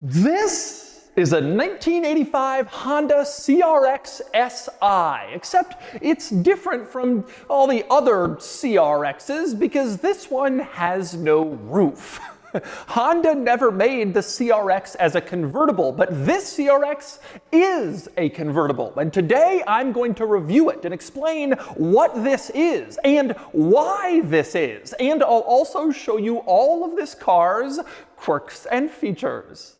This is a 1985 Honda CRX SI, except it's different from all the other CRXs because this one has no roof. Honda never made the CRX as a convertible, but this CRX is a convertible. And today I'm going to review it and explain what this is and why this is. And I'll also show you all of this car's quirks and features.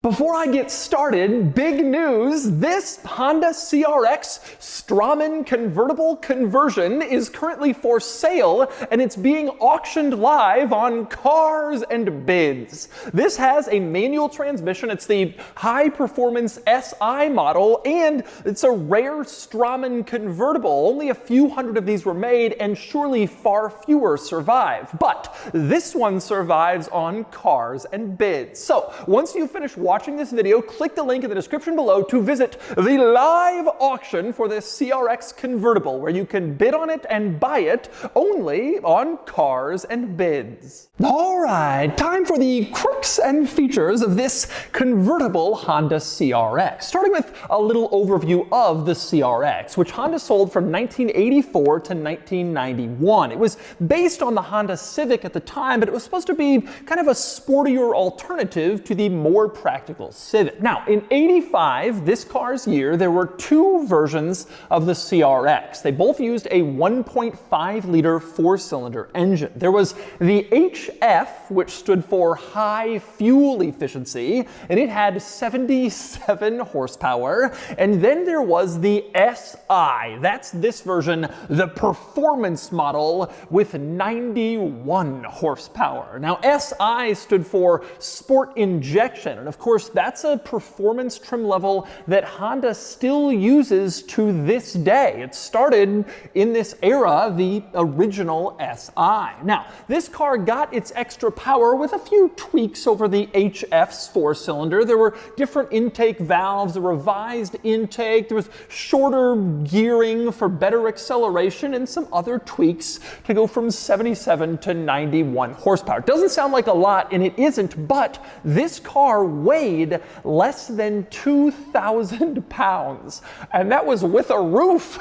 Before I get started, big news! This Honda CRX Straman Convertible Conversion is currently for sale and it's being auctioned live on Cars and Bids. This has a manual transmission, it's the high-performance SI model, and it's a rare Straman convertible. Only a few hundred of these were made and surely far fewer survive. But this one survives on Cars and Bids. So, once you finish watching this video, click the link in the description below to visit the live auction for this CRX convertible, where you can bid on it and buy it only on Cars and Bids. Alright, time for the quirks and features of this convertible Honda CRX. Starting with a little overview of the CRX, which Honda sold from 1984 to 1991. It was based on the Honda Civic at the time, but it was supposed to be kind of a sportier alternative to the more practical Civic. Now, in '85, this car's year, there were two versions of the CRX. They both used a 1.5-liter four-cylinder engine. There was the HF, which stood for high fuel efficiency, and it had 77 horsepower. And then there was the SI. That's this version, the performance model, with 91 horsepower. Now, SI stood for Sport Injection, and of course, that's a performance trim level that Honda still uses to this day. It started in this era, the original SI. Now, this car got its extra power with a few tweaks over the HF's four-cylinder. There were different intake valves, a revised intake, there was shorter gearing for better acceleration, and some other tweaks to go from 77 to 91 horsepower. It doesn't sound like a lot, and it isn't, but this car weighed less than 2,000 pounds, and that was with a roof.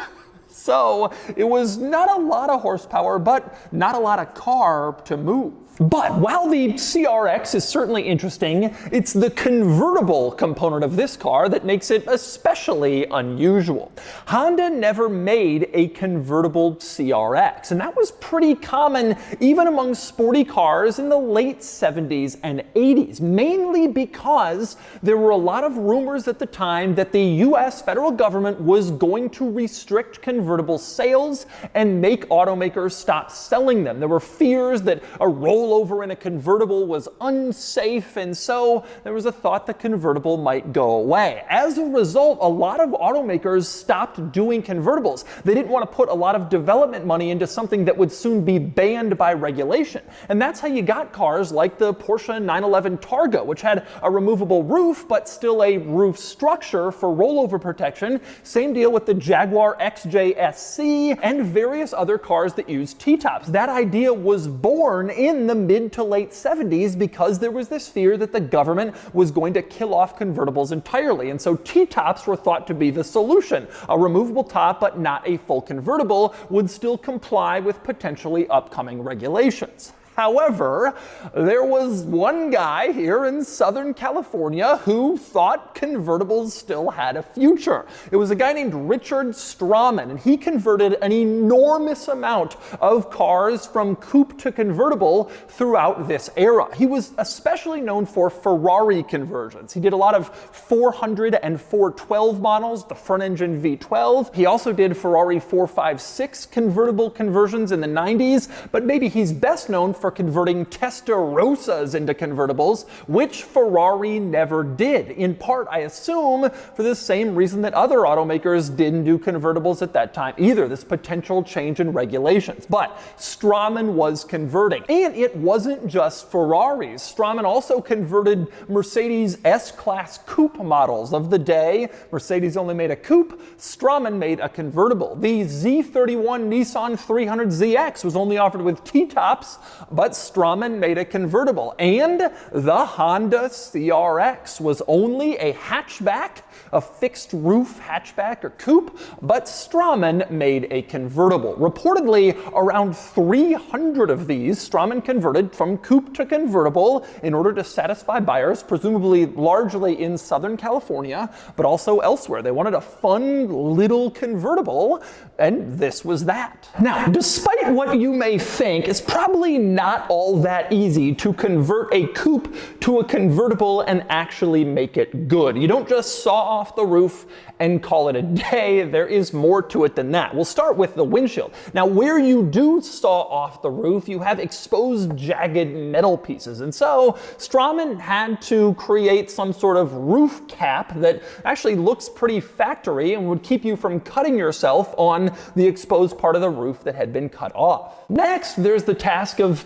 So it was not a lot of horsepower, but not a lot of car to move. But while the CRX is certainly interesting, it's the convertible component of this car that makes it especially unusual. Honda never made a convertible CRX, and that was pretty common even among sporty cars in the late 70s and 80s, mainly because there were a lot of rumors at the time that the US federal government was going to restrict convertible sales and make automakers stop selling them. There were fears that a rollover in a convertible was unsafe, and so there was a thought the convertible might go away. As a result, a lot of automakers stopped doing convertibles. They didn't want to put a lot of development money into something that would soon be banned by regulation. And that's how you got cars like the Porsche 911 Targa, which had a removable roof, but still a roof structure for rollover protection. Same deal with the Jaguar XJ-SC and various other cars that use T-tops. That idea was born in the mid to late 70s because there was this fear that the government was going to kill off convertibles entirely. And so T-tops were thought to be the solution. A removable top, but not a full convertible, would still comply with potentially upcoming regulations. However, there was one guy here in Southern California who thought convertibles still had a future. It was a guy named Richard Straman, and he converted an enormous amount of cars from coupe to convertible throughout this era. He was especially known for Ferrari conversions. He did a lot of 400 and 412 models, the front-engine V12. He also did Ferrari 456 convertible conversions in the 90s, but maybe he's best known for converting Testarossas into convertibles, which Ferrari never did. In part, I assume, for the same reason that other automakers didn't do convertibles at that time either, this potential change in regulations. But Straman was converting. And it wasn't just Ferraris. Straman also converted Mercedes S-Class coupe models of the day. Mercedes only made a coupe. Straman made a convertible. The Z31 Nissan 300ZX was only offered with T-tops. but Straman made a convertible, and the Honda CRX was only a hatchback, a fixed roof hatchback or coupe, but Straman made a convertible. Reportedly, around 300 of these Straman converted from coupe to convertible in order to satisfy buyers, presumably largely in Southern California, but also elsewhere. They wanted a fun little convertible, and this was that. Now, despite what you may think, it's probably not all that easy to convert a coupe to a convertible and actually make it good. You don't just saw off the roof and call it a day. There is more to it than that. We'll start with the windshield. Now, where you do saw off the roof, you have exposed jagged metal pieces. And so Straman had to create some sort of roof cap that actually looks pretty factory and would keep you from cutting yourself on the exposed part of the roof that had been cut off. Next, there's the task of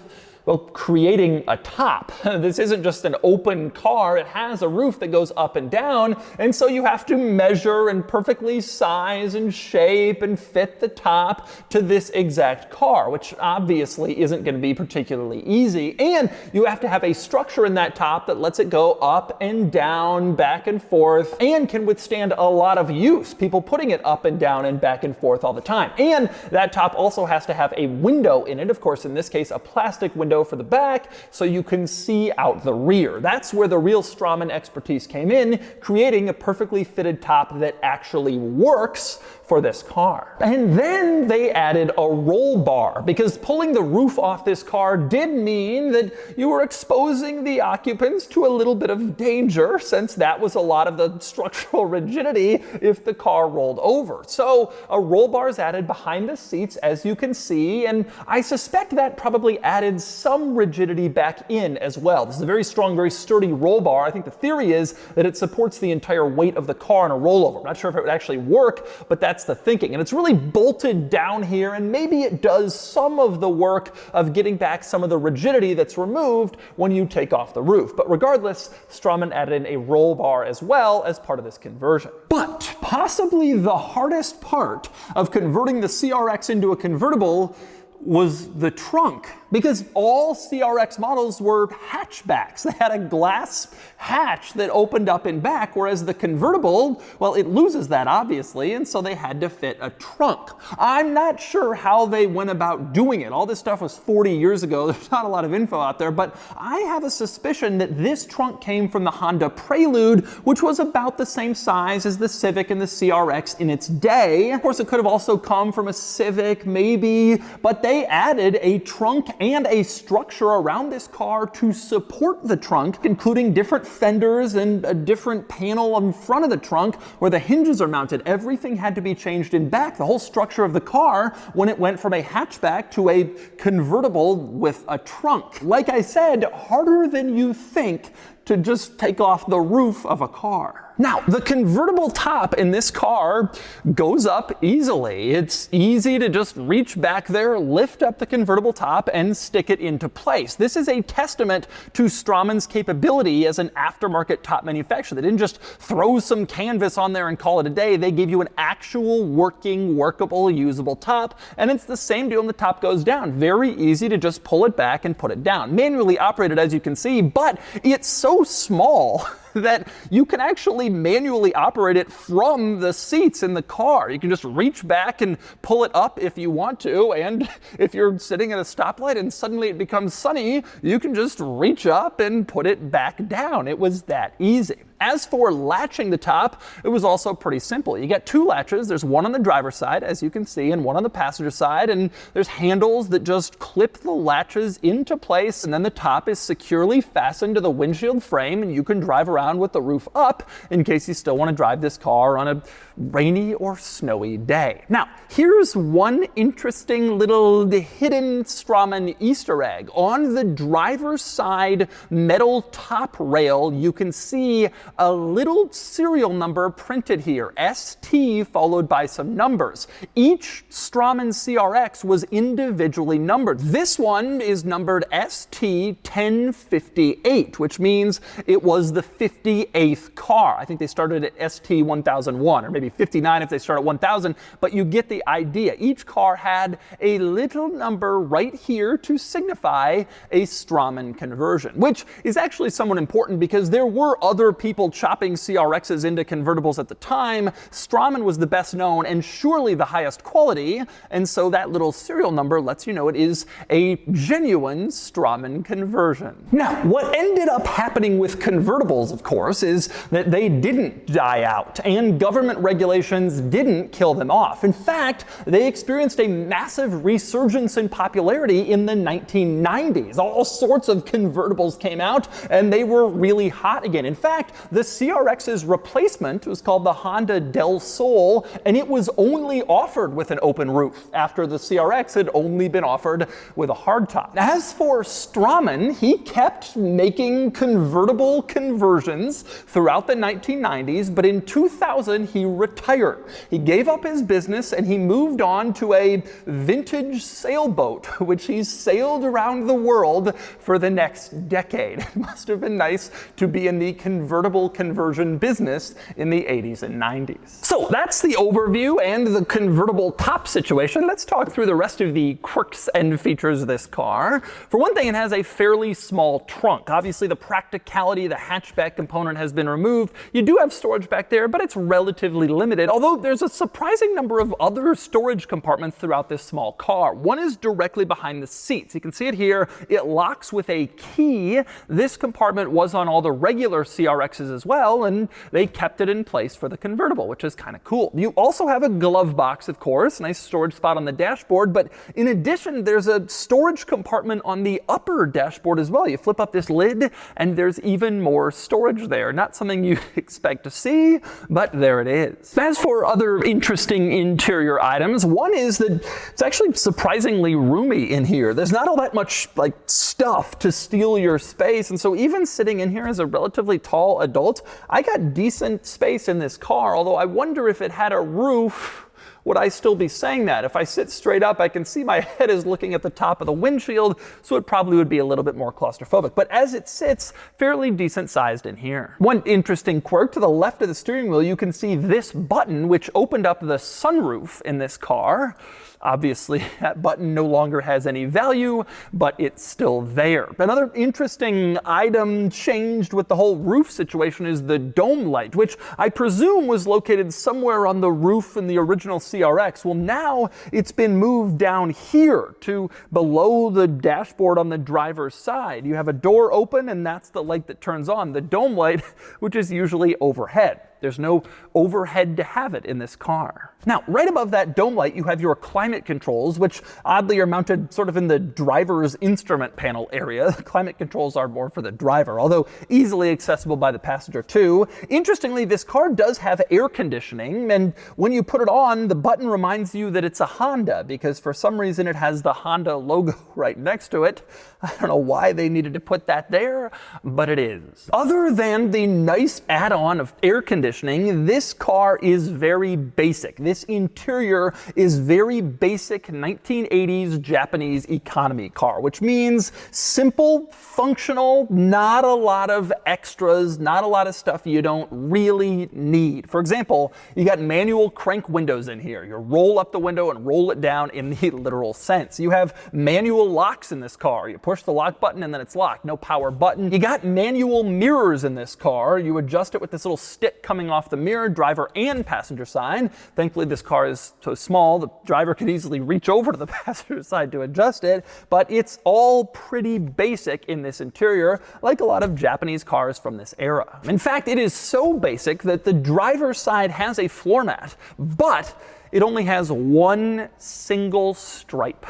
creating a top. This isn't just an open car, it has a roof that goes up and down, and so you have to measure and perfectly size and shape and fit the top to this exact car, which obviously isn't going to be particularly easy, and you have to have a structure in that top that lets it go up and down, back and forth, and can withstand a lot of use, people putting it up and down and back and forth all the time. And that top also has to have a window in it, of course in this case a plastic window for the back, so you can see out the rear. That's where the real Straman expertise came in, creating a perfectly fitted top that actually works for this car. And then they added a roll bar, because pulling the roof off this car did mean that you were exposing the occupants to a little bit of danger, since that was a lot of the structural rigidity if the car rolled over. So a roll bar is added behind the seats, as you can see, and I suspect that probably added some rigidity back in as well. This is a very strong, very sturdy roll bar. I think the theory is that it supports the entire weight of the car in a rollover. I'm not sure if it would actually work, but that's the thinking. And it's really bolted down here, and maybe it does some of the work of getting back some of the rigidity that's removed when you take off the roof. But regardless, Straman added in a roll bar as well as part of this conversion. But possibly the hardest part of converting the CRX into a convertible was the trunk, because all CRX models were hatchbacks. They had a glass hatch that opened up in back, whereas the convertible, well, it loses that obviously, and so they had to fit a trunk. I'm not sure how they went about doing it. All this stuff was 40 years ago. There's not a lot of info out there, but I have a suspicion that this trunk came from the Honda Prelude, which was about the same size as the Civic and the CRX in its day. Of course, it could have also come from a Civic, maybe, but they added a trunk and a structure around this car to support the trunk, including different fenders and a different panel in front of the trunk where the hinges are mounted. Everything had to be changed in back, the whole structure of the car, when it went from a hatchback to a convertible with a trunk. Like I said, harder than you think to just take off the roof of a car. Now, the convertible top in this car goes up easily. It's easy to just reach back there, lift up the convertible top, and stick it into place. This is a testament to Straman's capability as an aftermarket top manufacturer. They didn't just throw some canvas on there and call it a day. They gave you an actual working, workable, usable top, and it's the same deal when the top goes down. Very easy to just pull it back and put it down. Manually operated, as you can see, but it's so small that you can actually manually operate it from the seats in the car. You can just reach back and pull it up if you want to, and if you're sitting at a stoplight and suddenly it becomes sunny, you can just reach up and put it back down. It was that easy. As for latching the top, it was also pretty simple. You get two latches. There's one on the driver's side, as you can see, and one on the passenger side, and there's handles that just clip the latches into place, and then the top is securely fastened to the windshield frame, and you can drive around with the roof up in case you still want to drive this car on a rainy or snowy day. Now, here's one interesting little hidden Straman Easter egg. On the driver's side metal top rail, you can see a little serial number printed here, ST followed by some numbers. Each Straman CRX was individually numbered. This one is numbered ST1058, which means it was the 58th car. I think they started at ST1001, or maybe 59 if they start at 1000, but you get the idea. Each car had a little number right here to signify a Straman conversion, which is actually somewhat important because there were other people chopping CRXs into convertibles at the time. Straman was the best known and surely the highest quality, and so that little serial number lets you know it is a genuine Straman conversion. Now, what ended up happening with convertibles, of course, is that they didn't die out, and government regulations didn't kill them off. In fact, they experienced a massive resurgence in popularity in the 1990s. All sorts of convertibles came out, and they were really hot again. In fact, the CRX's replacement was called the Honda Del Sol, and it was only offered with an open roof after the CRX had only been offered with a hardtop. As for Straman, he kept making convertible conversions throughout the 1990s, but in 2000 he retired. He gave up his business and he moved on to a vintage sailboat, which he sailed around the world for the next decade. It must have been nice to be in the convertible conversion business in the 80s and 90s. So that's the overview and the convertible top situation. Let's talk through the rest of the quirks and features of this car. For one thing, it has a fairly small trunk. Obviously, the practicality, the hatchback component has been removed. You do have storage back there, but it's relatively limited, although there's a surprising number of other storage compartments throughout this small car. One is directly behind the seats. You can see it here. It locks with a key. This compartment was on all the regular CRXs as well, and they kept it in place for the convertible, which is kind of cool. You also have a glove box, of course, nice storage spot on the dashboard, but in addition, there's a storage compartment on the upper dashboard as well. You flip up this lid, and there's even more storage there. Not something you expect to see, but there it is. As for other interesting interior items, one is that it's actually surprisingly roomy in here. There's not all that much like stuff to steal your space, and so even sitting in here as a relatively tall adult, I got decent space in this car, although I wonder if it had a roof, would I still be saying that? If I sit straight up, I can see my head is looking at the top of the windshield, so it probably would be a little bit more claustrophobic. But as it sits, fairly decent sized in here. One interesting quirk, to the left of the steering wheel, you can see this button, which opened up the sunroof in this car. Obviously, that button no longer has any value, but it's still there. Another interesting item changed with the whole roof situation is the dome light, which I presume was located somewhere on the roof in the original CRX. Well, now it's been moved down here to below the dashboard on the driver's side. You have a door open, and that's the light that turns on. The dome light, which is usually overhead. There's no overhead to have it in this car. Now, right above that dome light, you have your climate controls, which oddly are mounted sort of in the driver's instrument panel area. The climate controls are more for the driver, although easily accessible by the passenger too. Interestingly, this car does have air conditioning, and when you put it on, the button reminds you that it's a Honda, because for some reason it has the Honda logo right next to it. I don't know why they needed to put that there, but it is. Other than the nice add-on of air conditioning, this car is very basic. This interior is very basic 1980s Japanese economy car, which means simple, functional, not a lot of extras, not a lot of stuff you don't really need. For example, you got manual crank windows in here. You roll up the window and roll it down in the literal sense. You have manual locks in this car. You push the lock button and then it's locked. No power button. You got manual mirrors in this car. You adjust it with this little stick coming off the mirror, driver and passenger side. Thankfully, this car is so small, the driver could easily reach over to the passenger side to adjust it, but it's all pretty basic in this interior, like a lot of Japanese cars from this era. In fact, it is so basic that the driver's side has a floor mat, but it only has one single stripe.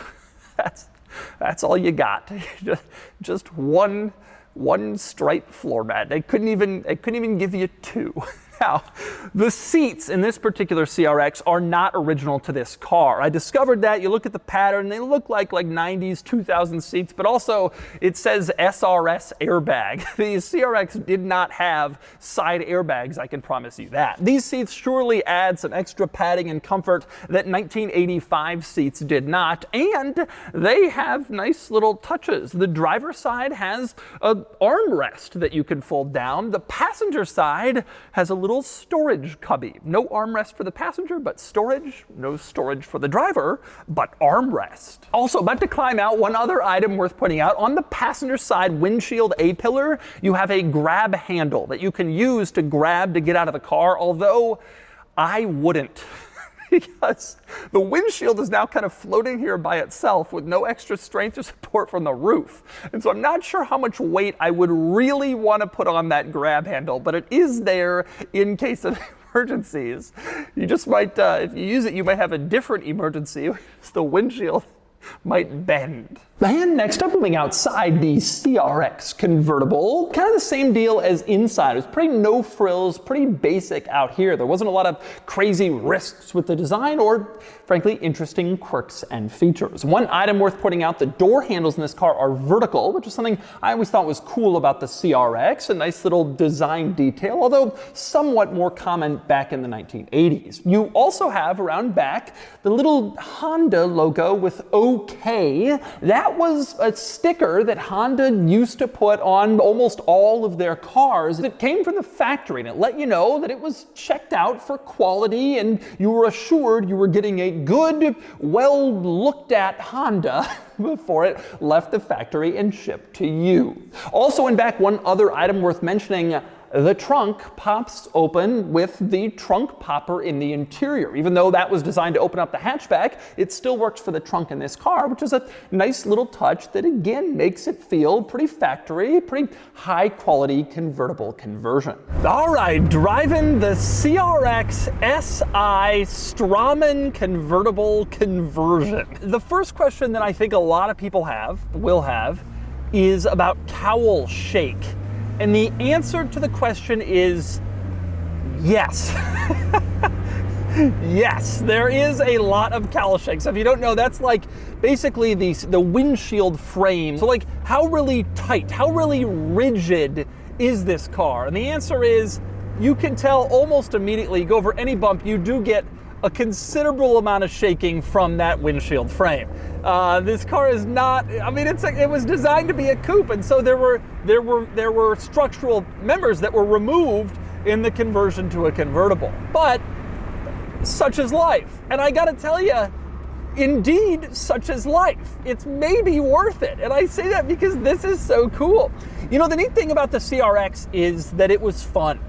That's all you got. Just one one stripe floor mat. They couldn't even give you two. Now, the seats in this particular CRX are not original to this car. I discovered that. You look at the pattern, they look like 90s, 2000 seats, but also it says SRS airbag. The CRX did not have side airbags, I can promise you that. These seats surely add some extra padding and comfort that 1985 seats did not, and they have nice little touches. The driver's side has an armrest that you can fold down. The passenger side has a little storage cubby. No armrest for the passenger, but storage. No storage for the driver, but armrest. Also, about to climb out, one other item worth pointing out. On the passenger side windshield A-pillar, you have a grab handle that you can use to grab to get out of the car, although I wouldn't. Because the windshield is now kind of floating here by itself with no extra strength or support from the roof. And so I'm not sure how much weight I would really want to put on that grab handle, but it is there in case of emergencies. You just might, if you use it, you might have a different emergency. The windshield might bend. And next up, moving outside the CRX convertible, kind of the same deal as inside. It was pretty no frills, pretty basic out here. There wasn't a lot of crazy risks with the design or, frankly, interesting quirks and features. One item worth pointing out, the door handles in this car are vertical, which is something I always thought was cool about the CRX, a nice little design detail, although somewhat more common back in the 1980s. You also have around back the little Honda logo with OK. That was a sticker that Honda used to put on almost all of their cars. It came from the factory and it let you know that it was checked out for quality and you were assured you were getting a good, well looked at Honda before it left the factory and shipped to you. Also in back, one other item worth mentioning, the trunk pops open with the trunk popper in the interior. Even though that was designed to open up the hatchback, it still works for the trunk in this car, which is a nice little touch that again makes it feel pretty factory, pretty high quality convertible conversion. All right, driving the CRX SI Straman convertible conversion. The first question that I think a lot of people will have, is about cowl shake. And the answer to the question is yes. Yes, there is a lot of cowl shake. So if you don't know, that's like basically the windshield frame. So like how really tight, how really rigid is this car? And the answer is you can tell almost immediately. You go over any bump, you do get a considerable amount of shaking from that windshield frame. This car is not, I mean, it was designed to be a coupe, and so there were structural members that were removed in the conversion to a convertible. But such is life. And I gotta tell you, indeed, such is life. It's maybe worth it. And I say that because this is so cool. You know, the neat thing about the CRX is that it was fun.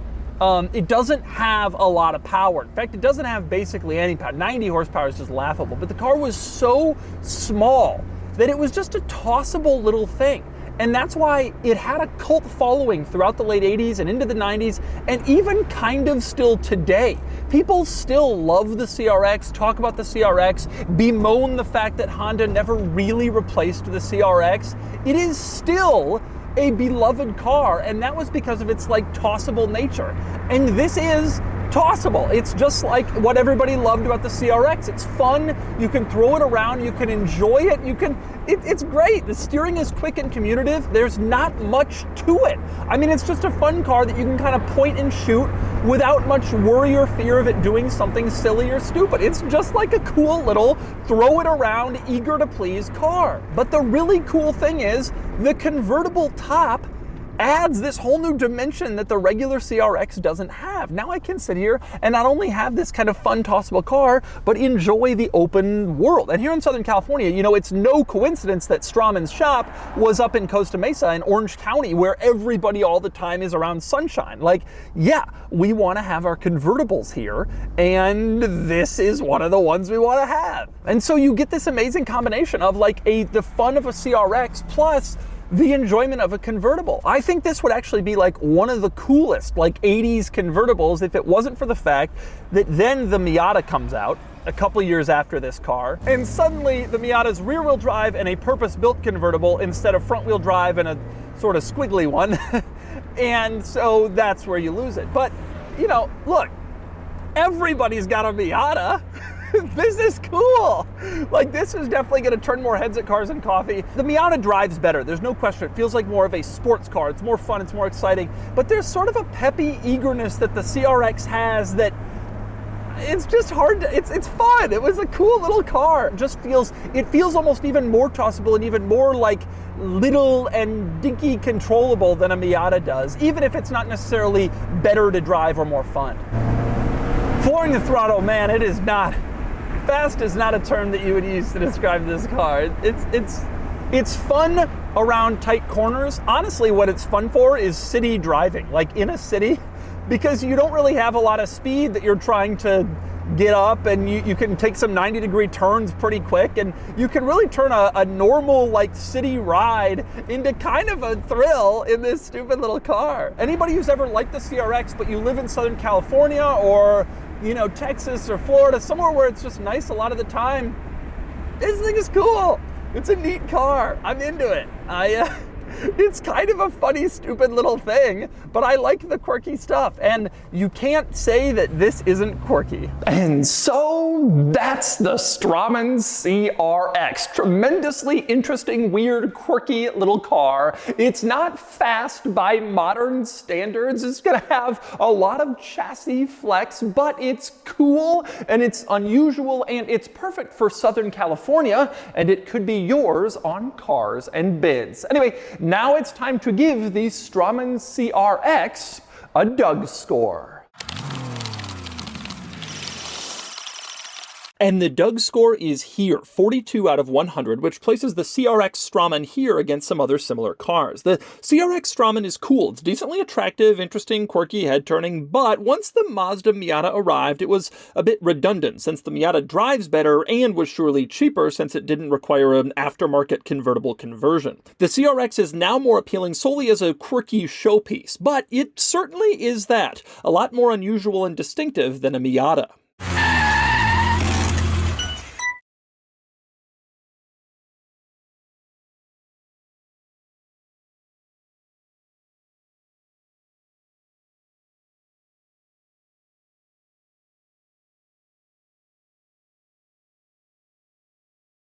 It doesn't have a lot of power. In fact, it doesn't have basically any power. 90 horsepower is just laughable. But the car was so small that it was just a tossable little thing. And that's why it had a cult following throughout the late 80s and into the 90s, and even kind of still today. People still love the CRX, talk about the CRX, bemoan the fact that Honda never really replaced the CRX. It is still a beloved car, and that was because of its like tossable nature. And this is tossable. It's just like what everybody loved about the CRX. It's fun, you can throw it around, you can enjoy it, it's great. The steering is quick and commutative. There's not much to it. I mean, it's just a fun car that you can kind of point and shoot without much worry or fear of it doing something silly or stupid. It's just like a cool little throw it around, eager to please car. But the really cool thing is the convertible top adds this whole new dimension that the regular CRX doesn't have. Now I can sit here and not only have this kind of fun tossable car, but enjoy the open world. And here in Southern California, you know, it's no coincidence that Straman's shop was up in Costa Mesa in Orange County, where everybody all the time is around sunshine. Like, yeah, we want to have our convertibles here, and this is one of the ones we want to have. And so you get this amazing combination of like the fun of a CRX plus the enjoyment of a convertible. I think this would actually be like one of the coolest like 80s convertibles if it wasn't for the fact that then the Miata comes out a couple years after this car, and suddenly the Miata's rear-wheel drive and a purpose-built convertible instead of front-wheel drive and a sort of squiggly one. And so that's where you lose it. But, you know, look, everybody's got a Miata. This is cool. Like, this is definitely going to turn more heads at Cars and Coffee. The Miata drives better. There's no question. It feels like more of a sports car. It's more fun. It's more exciting. But there's sort of a peppy eagerness that the CRX has that it's just hard to, it's fun. It was a cool little car. It feels almost even more tossable and even more like little and dinky controllable than a Miata does, even if it's not necessarily better to drive or more fun. Flooring the throttle, man, it is not. Fast is not a term that you would use to describe this car. It's fun around tight corners. Honestly, what it's fun for is city driving, like in a city, because you don't really have a lot of speed that you're trying to get up, and you can take some 90-degree turns pretty quick, and you can really turn a normal like city ride into kind of a thrill in this stupid little car. Anybody who's ever liked the CRX, but you live in Southern California or, you know, Texas or Florida, somewhere where it's just nice a lot of the time, this thing is cool. It's a neat car. I'm into it. It's kind of a funny, stupid little thing, but I like the quirky stuff, and you can't say that this isn't quirky. And so that's the Straman CRX. Tremendously interesting, weird, quirky little car. It's not fast by modern standards. It's gonna have a lot of chassis flex, but it's cool and it's unusual and it's perfect for Southern California, and it could be yours on Cars and Bids. Anyway, now it's time to give the Straman CRX a DougScore. And the DougScore is here, 42 out of 100, which places the CRX Straman here against some other similar cars. The CRX Straman is cool. It's decently attractive, interesting, quirky, head-turning, but once the Mazda Miata arrived, it was a bit redundant, since the Miata drives better and was surely cheaper since it didn't require an aftermarket convertible conversion. The CRX is now more appealing solely as a quirky showpiece, but it certainly is that, a lot more unusual and distinctive than a Miata.